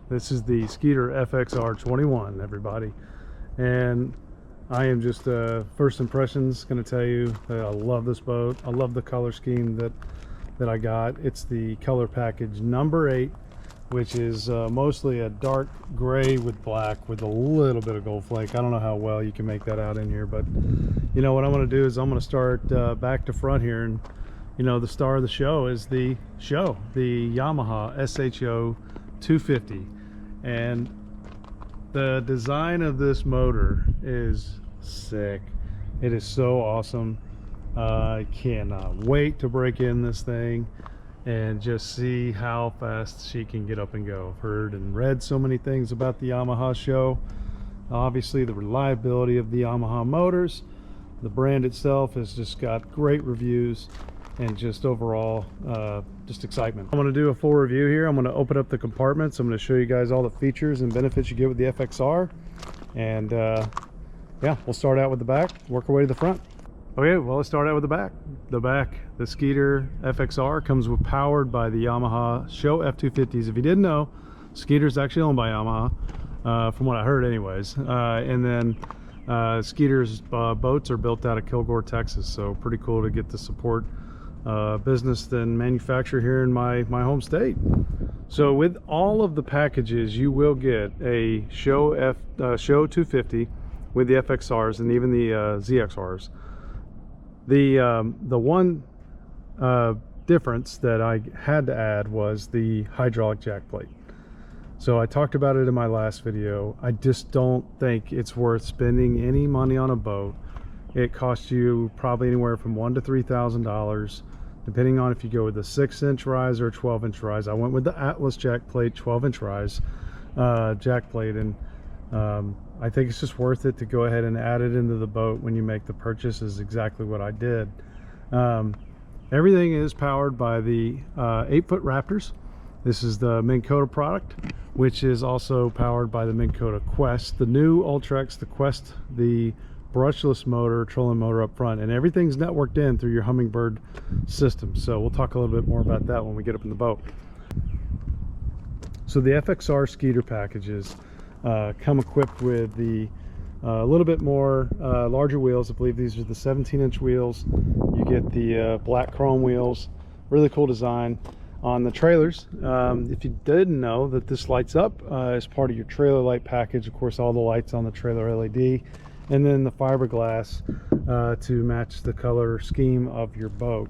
This is the Skeeter FXR21, everybody. And I am just first impressions going to tell you that I love this boat. I love the color scheme that I got. It's the color package number 8, which is mostly a dark gray with black with a little bit of gold flake. I don't know how well you can make that out in here, but you know what I'm going to do is I'm going to start back to front here. And you know, the star of the show is the Yamaha SHO 250, and the design of this motor is sick. It is so awesome. I cannot wait to break in this thing and just see how fast she can get up and go. I've heard and read so many things about the Yamaha show. Obviously the reliability of the Yamaha motors, the brand itself has just got great reviews, and just overall just excitement. I'm going to do a full review here. I'm going to open up the compartments. I'm going to show you guys all the features and benefits you get with the FXR, and yeah, we'll start out with the back, work our way to the front. Okay, well, let's start out with the back. The Skeeter FXR comes powered by the Yamaha Show F250s. If you didn't know, Skeeter's actually owned by Yamaha, from what I heard anyways. And then Skeeter's boats are built out of Kilgore, Texas, so pretty cool to get the support business and manufacturer here in my home state. So with all of the packages, you will get a Show 250 with the FXRs and even the ZXRs. The one difference that I had to add was the hydraulic jack plate. So I talked about it in my last video. I just don't think it's worth spending any money on a boat. It costs you probably anywhere from $1,000 to $3,000, depending on if you go with a 6-inch rise or a 12-inch rise. I went with the Atlas jack plate, 12-inch rise jack plate, and I think it's just worth it to go ahead and add it into the boat when you make the purchase. Is exactly what I did. Everything is powered by the 8-foot Raptors. This is the Minn Kota product, which is also powered by the Minn Kota Quest, the new Ultrex, the Quest, the brushless motor, trolling motor up front, and everything's networked in through your Humminbird system. So we'll talk a little bit more about that when we get up in the boat. So the FXR Skeeter packages come equipped with the little bit more larger wheels. I believe these are the 17-inch wheels. You get the black chrome wheels, really cool design. On the trailers, if you didn't know that this lights up as part of your trailer light package, of course all the lights on the trailer LED, and then the fiberglass to match the color scheme of your boat.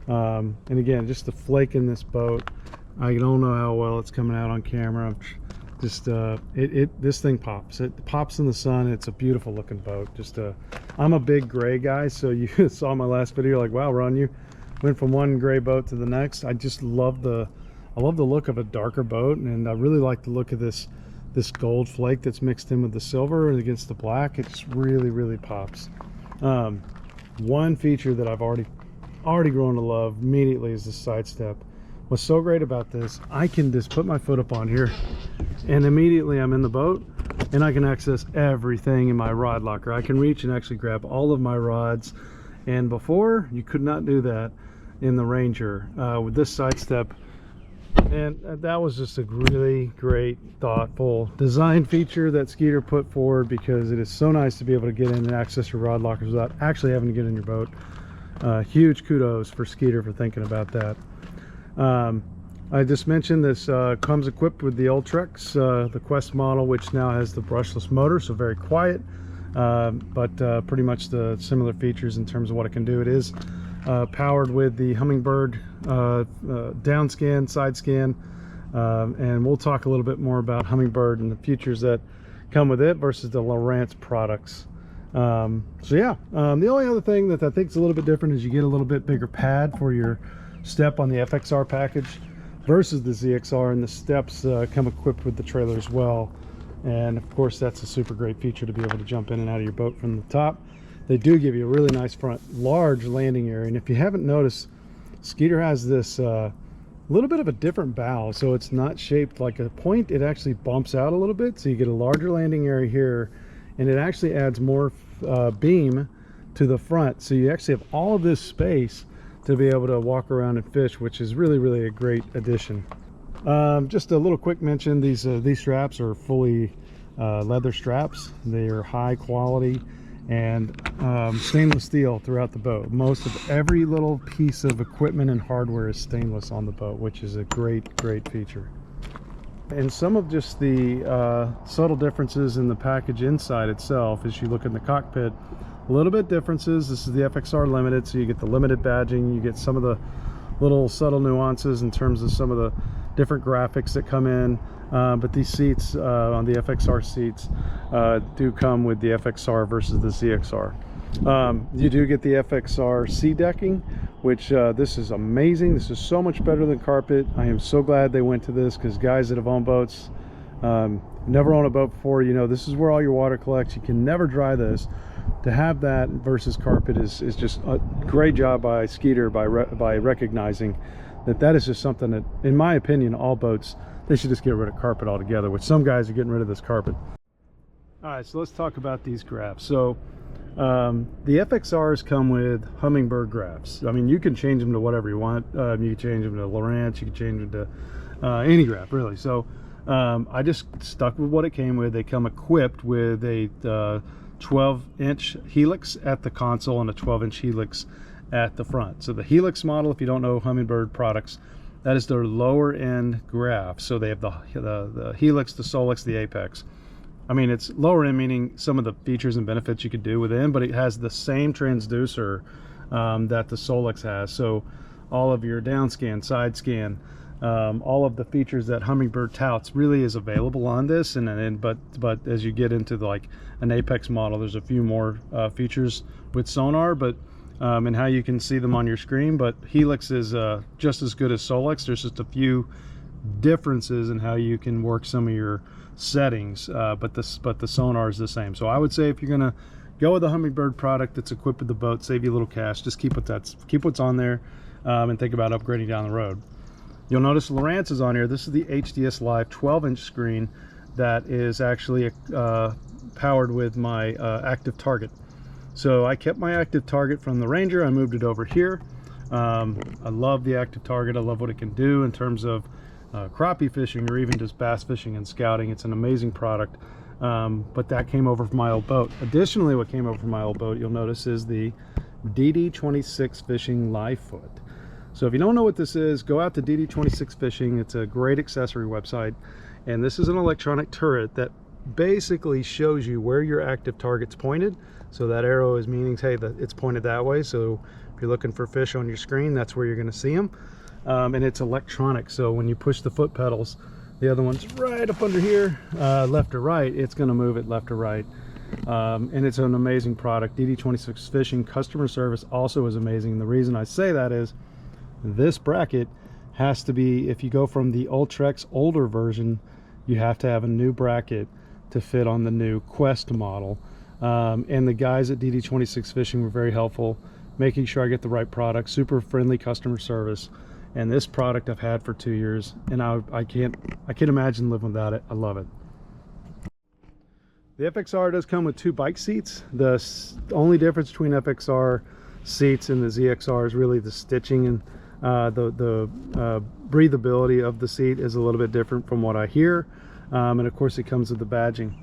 And again, just the flake in this boat, I don't know how well it's coming out on camera. Just this thing pops. It pops in the sun. It's a beautiful looking boat. I'm a big gray guy, so you saw my last video, like, wow, Ron, you went from one gray boat to the next. I just love the look of a darker boat, and I really like the look of this gold flake that's mixed in with the silver and against the black. It just really pops. One feature that I've already grown to love immediately is the side step. What's so great about this, I can just put my foot up on here and immediately I'm in the boat, and I can access everything in my rod locker. I can reach and actually grab all of my rods, and before you could not do that in the Ranger. With this side step, and that was just a really great, thoughtful design feature that Skeeter put forward, because it is so nice to be able to get in and access your rod lockers without actually having to get in your boat. Huge kudos for Skeeter for thinking about that. I just mentioned this comes equipped with the Ultrex, the Quest model, which now has the brushless motor, so very quiet, but pretty much the similar features in terms of what it can do. It is powered with the Humminbird down scan, side scan, and we'll talk a little bit more about Humminbird and the features that come with it versus the Lowrance products. So yeah, the only other thing that I think is a little bit different is you get a little bit bigger pad for your step on the FXR package versus the ZXR, and the steps come equipped with the trailer as well. And of course, that's a super great feature to be able to jump in and out of your boat from the top. They do give you a really nice front large landing area, and if you haven't noticed, Skeeter has this little bit of a different bow, so it's not shaped like a point. It actually bumps out a little bit, so you get a larger landing area here, and it actually adds more beam to the front, so you actually have all of this space to be able to walk around and fish, which is really a great addition. Just a little quick mention, these straps are fully leather straps. They are high quality and stainless steel throughout the boat. Most of every little piece of equipment and hardware is stainless on the boat, which is a great feature. And some of just the subtle differences in the package inside itself, as you look in the cockpit, a little bit differences. This is the FXR Limited, so you get the limited badging, you get some of the little subtle nuances in terms of some of the different graphics that come in, but these seats on the FXR seats do come with the FXR versus the ZXR. You do get the FXR sea decking, which this is amazing. This is so much better than carpet. I am so glad they went to this, because guys that have owned boats, never owned a boat before, you know this is where all your water collects. You can never dry this. To have that versus carpet is just a great job by Skeeter by recognizing that is just something that, in my opinion, all boats, they should just get rid of carpet altogether, which some guys are getting rid of this carpet. All right, so let's talk about these graphs. So the FXRs come with Humminbird graphs. I mean, you can change them to whatever you want. You can change them to Lowrance, you can change them to any graph, really. So I just stuck with what it came with. They come equipped with a 12-inch helix at the console and a 12-inch helix at the front. So the helix model, if you don't know Humminbird products, that is their lower end graph. So they have the helix, the solix, the apex. I mean, it's lower end meaning some of the features and benefits you could do within, but it has the same transducer that the solix has. So all of your down scan, side scan, all of the features that Humminbird touts really is available on this. But as you get into like an apex model, there's a few more features with sonar, but and how you can see them on your screen. But helix is just as good as solix. There's just a few differences in how you can work some of your settings, but the sonar is the same. So I would say if you're gonna go with a Humminbird product that's equipped with the boat, save you a little cash, just keep what's on there, and think about upgrading down the road. You'll notice Lowrance is on here. This is the HDS Live 12-inch screen that is actually powered with my active target. So I kept my active target from the Ranger. I moved it over here. I love the active target. I love what it can do in terms of crappie fishing or even just bass fishing and scouting. It's an amazing product, but that came over from my old boat. Additionally, what came over from my old boat, you'll notice, is the DD26 Fishing Live Foot. So if you don't know what this is, go out to DD26 Fishing. It's a great accessory website, and this is an electronic turret that basically shows you where your active target's pointed. So that arrow is meaning, hey, it's pointed that way. So if you're looking for fish on your screen, that's where you're going to see them. And it's electronic, so when you push the foot pedals, the other one's right up under here, left or right, it's going to move it left or right. And it's an amazing product. DD26 Fishing customer service also is amazing. The reason I say that is this bracket has to be, if you go from the Ultrex older version, you have to have a new bracket to fit on the new Quest model. And the guys at DD26 Fishing were very helpful, making sure I get the right product. Super friendly customer service. And this product I've had for 2 years, and I can't imagine living without it. I love it. The FXR does come with 2 bike seats. The only difference between FXR seats and the ZXR is really the stitching, and the breathability of the seat is a little bit different from what I hear. And of course it comes with the badging.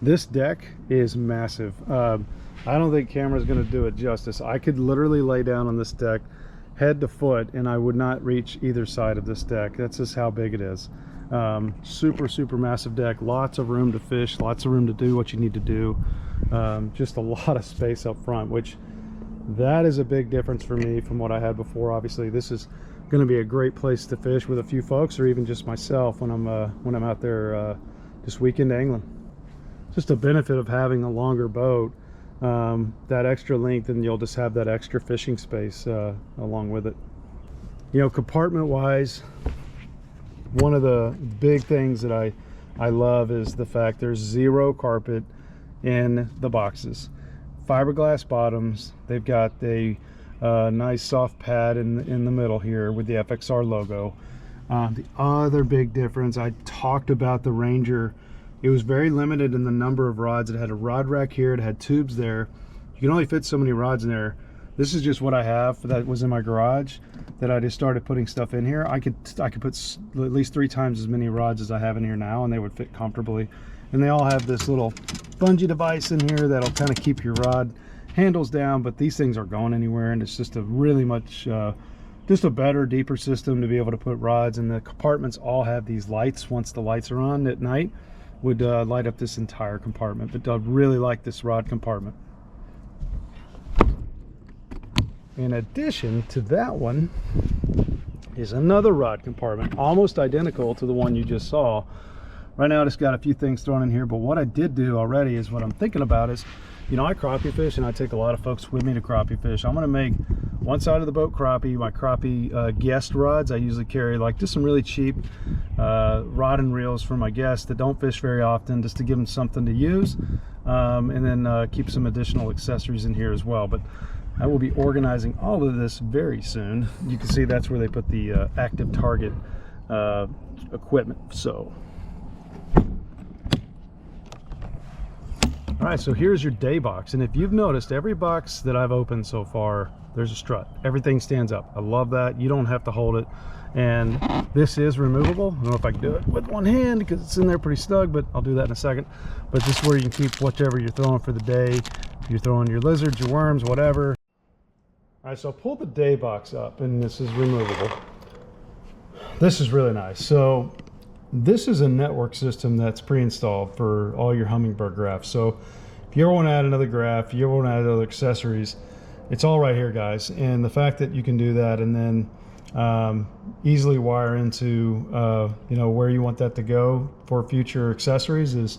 This deck is massive. I don't think camera's going to do it justice. I could literally lay down on this deck head to foot and I would not reach either side of this deck. That's just how big it is. Super massive deck, lots of room to fish, lots of room to do what you need to do. Just a lot of space up front, which that is a big difference for me from what I had before. Obviously this is going to be a great place to fish with a few folks, or even just myself when I'm out there just weekend angling. Just a benefit of having a longer boat, that extra length, and you'll just have that extra fishing space along with it. You know, compartment wise, one of the big things that I love is the fact there's 0 carpet in the boxes. Fiberglass bottoms. They've got a nice soft pad in the middle here with the FXR logo. The other big difference, I talked about the Ranger. It was very limited in the number of rods. It had a rod rack here, it had tubes there. You can only fit so many rods in there. This is just what I have that was in my garage that I just started putting stuff in here. I could put at least 3 times as many rods as I have in here now, and they would fit comfortably. And they all have this little bungee device in here that'll kind of keep your rod handles down, but these things aren't going anywhere, and it's just a really much just a better, deeper system to be able to put rods. And the compartments all have these lights. Once the lights are on at night, would light up this entire compartment. But I really like this rod compartment. In addition to that one is another rod compartment, almost identical to the one you just saw. Right now I just got a few things thrown in here, but what I did do already is what I'm thinking about is, you know, I crappie fish and I take a lot of folks with me to crappie fish. I'm going to make one side of the boat crappie, my crappie guest rods. I usually carry like just some really cheap rod and reels for my guests that don't fish very often, just to give them something to use, and then keep some additional accessories in here as well. But I will be organizing all of this very soon. You can see that's where they put the active target equipment. So, all right, so here's your day box. And if you've noticed, every box that I've opened so far, there's a strut. Everything stands up. I love that. You don't have to hold it. And this is removable. I don't know if I can do it with one hand because it's in there pretty snug, but I'll do that in a second. But this is where you can keep whatever you're throwing for the day. You're throwing your lizards, your worms, whatever. All right, so I'll pull the day box up, and this is removable. This is really nice. So this is a network system that's pre-installed for all your Humminbird graphs. So if you ever want to add another graph, you ever want to add other accessories, it's all right here, guys. And the fact that you can do that and then easily wire into you know, where you want that to go for future accessories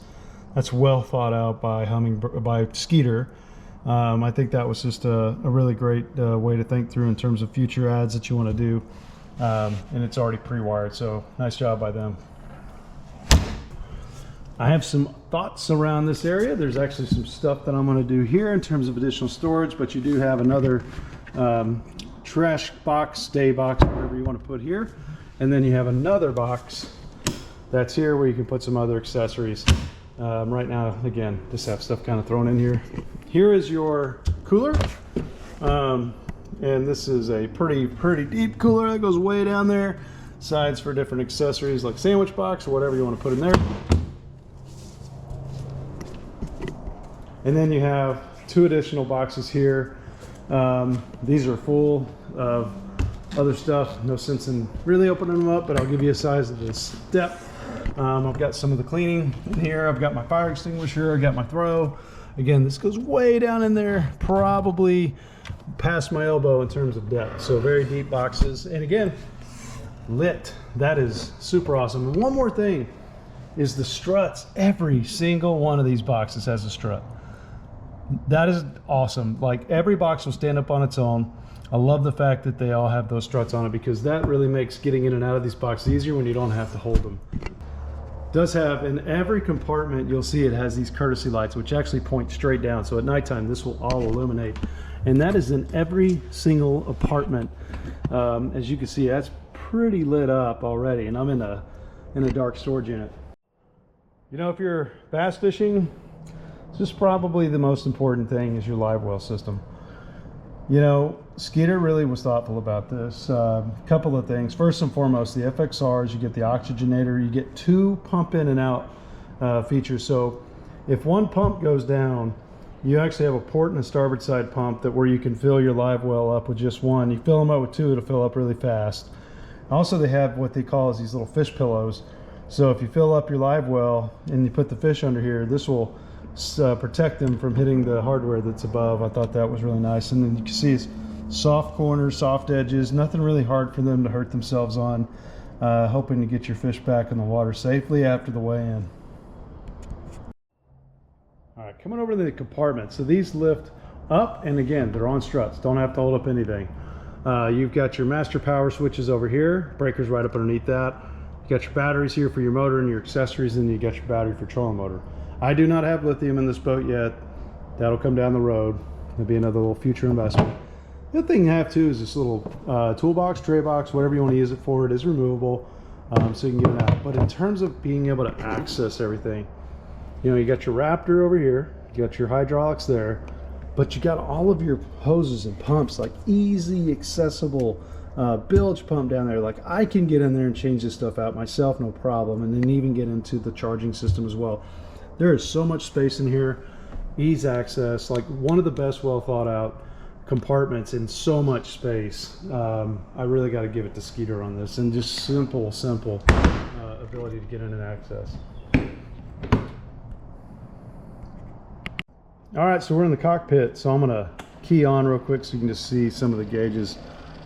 that's well thought out by Skeeter. I think that was just a really great way to think through in terms of future ads that you want to do, and it's already pre-wired, so nice job by them. I have some thoughts around this area. There's actually some stuff that I'm going to do here in terms of additional storage, but you do have another trash box, day box, whatever you want to put here, and then you have another box that's here where you can put some other accessories. Right now, again, just have stuff kind of thrown in here. Here is your cooler, and this is a pretty deep cooler that goes way down there. Sides for different accessories like sandwich box or whatever you want to put in there. And then you have 2 additional boxes here. These are full of other stuff. No sense in really opening them up, but I'll give you a size of this step. I've got some of the cleaning in here. I've got my fire extinguisher. I got my throw. Again, this goes way down in there, probably past my elbow in terms of depth. So very deep boxes. And again, lit. That is super awesome. And one more thing is the struts. Every single one of these boxes has a strut. That is awesome. Like, every box will stand up on its own. I love the fact that they all have those struts on it, because that really makes getting in and out of these boxes easier when you don't have to hold them. Does have in every compartment, you'll see it has these courtesy lights which actually point straight down, so at nighttime this will all illuminate, and that is in every single apartment. As you can see, that's pretty lit up already, and I'm in a dark storage unit. You know, if you're bass fishing, this is probably the most important thing, is your live well system. You know, Skeeter really was thoughtful about this. Couple of things. First and foremost, the FXRs, you get the oxygenator, you get 2 pump in and out features. So if one pump goes down, you actually have a port and a starboard side pump where you can fill your live well up with just one. You fill them up with 2, it'll fill up really fast. Also, they have what they call these little fish pillows. So if you fill up your live well and you put the fish under here, this will protect them from hitting the hardware that's above. I thought that was really nice. And then you can see it's soft corners, soft edges, nothing really hard for them to hurt themselves on. Hoping to get your fish back in the water safely after the weigh-in. All right, coming over to the compartment. So these lift up, and again, they're on struts. Don't have to hold up anything. You've got your master power switches over here. Breakers right up underneath that. You got your batteries here for your motor and your accessories, and you got your battery for trolling motor. I do not have lithium in this boat yet. That'll come down the road. That'll be another little future investment. The other thing you have too is this little toolbox, tray box, whatever you want to use it for. It is removable, so you can get it out. But in terms of being able to access everything, you know, you got your Raptor over here, you got your hydraulics there, but you got all of your hoses and pumps, like easy accessible bilge pump down there. Like I can get in there and change this stuff out myself, no problem, and then even get into the charging system as well. There is so much space in here, ease access, like one of the best well thought out compartments in so much space. I really got to give it to Skeeter on this, and just simple ability to get in and access. All right, so we're in the cockpit, so I'm gonna key on real quick so you can just see some of the gauges.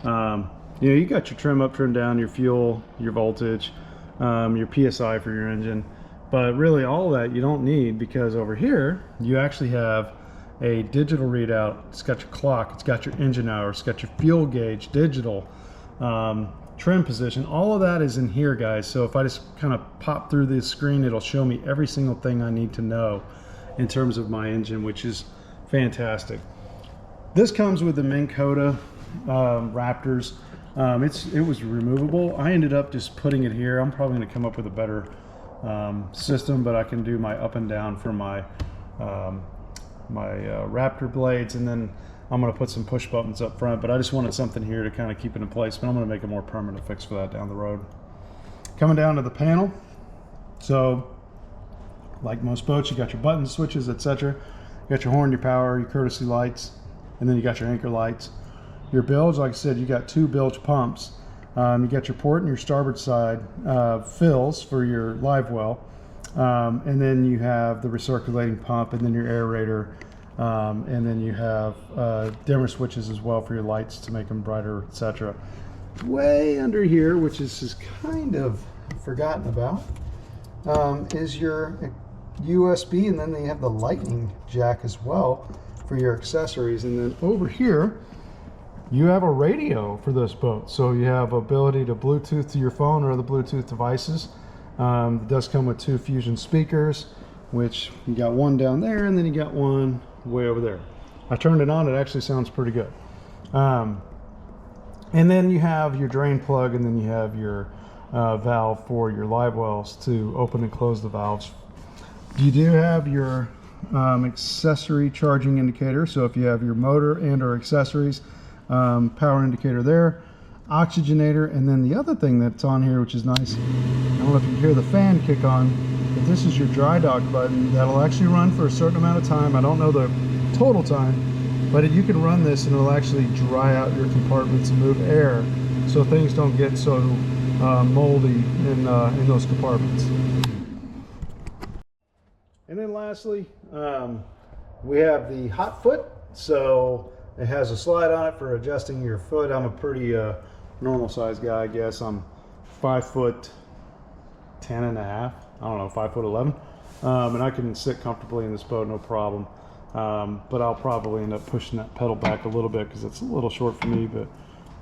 You know, you got your trim up, trim down, your fuel, your voltage, your PSI for your engine, but really all that you don't need, because over here you actually have a digital readout. It's got your clock, it's got your engine hour, it's got your fuel gauge, digital, trim position. All of that is in here, guys. So if I just kind of pop through this screen, it'll show me every single thing I need to know in terms of my engine, which is fantastic. This comes with the Minn Kota Raptors. It was removable. I ended up just putting it here. I'm probably going to come up with a better system, but I can do my up and down for my Raptor blades, and then I'm going to put some push buttons up front, but I just wanted something here to kind of keep it in place, but I'm going to make a more permanent fix for that down the road. Coming down to the panel, so like most boats, you got your buttons, switches, etc. You got your horn, your power, your courtesy lights, and then you got your anchor lights. Your bilge, like I said, you got 2 bilge pumps. You got your port and your starboard side fills for your live well. And then you have the recirculating pump, and then your aerator, and then you have dimmer switches as well for your lights to make them brighter, etc. Way under here, which is kind of forgotten about, is your USB, and then they have the lightning jack as well for your accessories. And then over here you have a radio for this boat, so you have ability to Bluetooth to your phone or the Bluetooth devices. It does come with 2 Fusion speakers, which you got one down there, and then you got one way over there. I turned it on, it actually sounds pretty good. And then you have your drain plug, and then you have your valve for your live wells to open and close the valves. You do have your accessory charging indicator, so if you have your motor and or accessories, power indicator there, oxygenator, and then the other thing that's on here, which is nice, I don't know if you can hear the fan kick on, but this is your dry dock button that'll actually run for a certain amount of time. I don't know the total time, but you can run this and it'll actually dry out your compartments and move air so things don't get so moldy in those compartments. And then lastly, we have the hot foot. So it has a slide on it for adjusting your foot. I'm a pretty normal sized guy, I guess. I'm 5'10.5". I don't know, 5'11". And I can sit comfortably in this boat, no problem. But I'll probably end up pushing that pedal back a little bit because it's a little short for me, but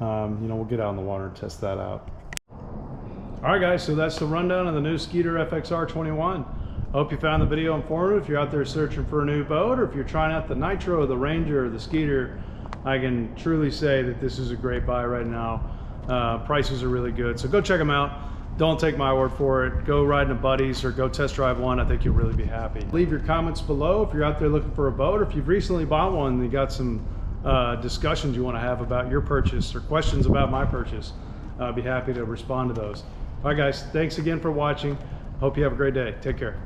you know, we'll get out in the water and test that out. All right, guys, so that's the rundown of the new Skeeter FXR21. I hope you found the video informative. If you're out there searching for a new boat, or if you're trying out the Nitro, the Ranger, or the Skeeter, I can truly say that this is a great buy right now. Prices are really good, so go check them out. Don't take my word for it. Go ride in a buddies or go test drive one. I think you'll really be happy. Leave your comments below if you're out there looking for a boat, or if you've recently bought one and you got some discussions you want to have about your purchase or questions about my purchase. I'd be happy to respond to those. All right, guys, thanks again for watching. Hope you have a great day. Take care.